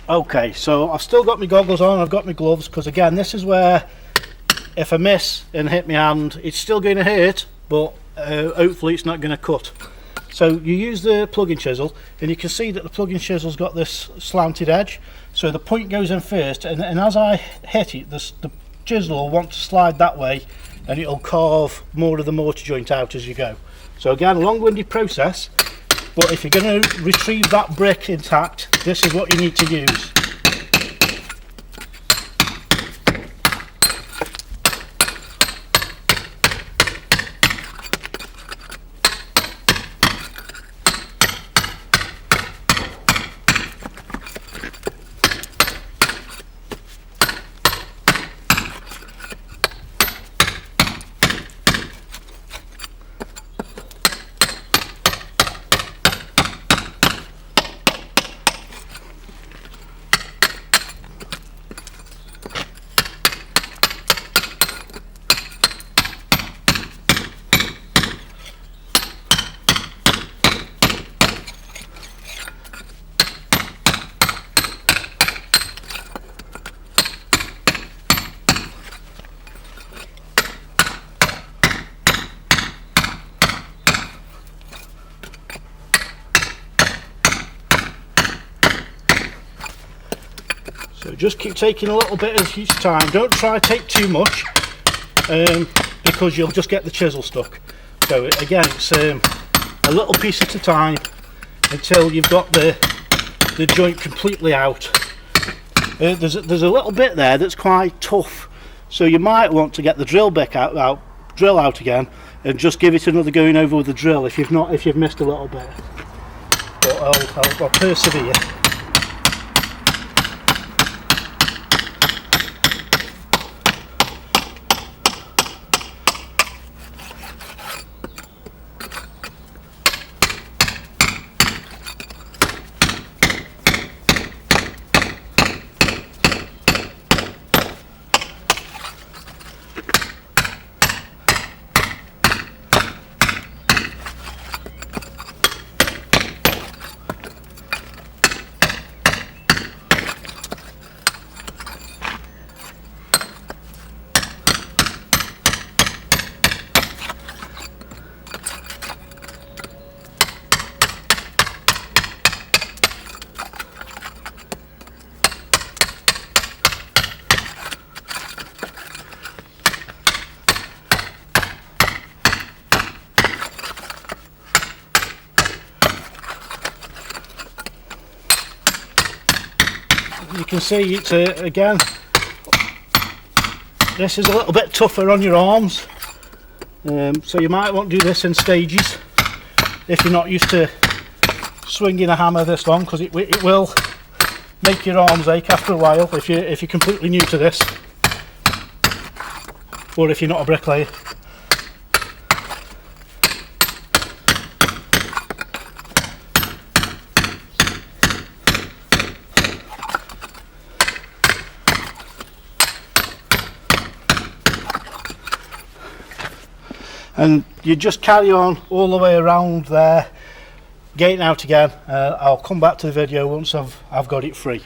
Okay, so I've still got my goggles on, I've got my gloves, because again, this is where if I miss and hit my hand, it's still going to hurt, but hopefully it's not going to cut. So you use the plugging chisel, and you can see that the plugging chisel's got this slanted edge, so the point goes in first, and as I hit it, the chisel will want to slide that way, and it'll carve more of the mortar joint out as you go. So again, long-winded process, but if you're going to retrieve that brick intact, this is what you need to use. So just keep taking a little bit of each time. Don't try to take too much, because you'll just get the chisel stuck. So again, it's a little piece at a time until you've got the joint completely out. There's a little bit there that's quite tough, so you might want to get the drill bit drill out again, and just give it another going over with the drill if you've missed a little bit. But I'll persevere. You can see it's again, this is a little bit tougher on your arms, so you might want to do this in stages if you're not used to swinging a hammer this long, because it will make your arms ache after a while if you're completely new to this, or if you're not a bricklayer. And you just carry on all the way around there, getting out again. I'll come back to the video once I've got it free.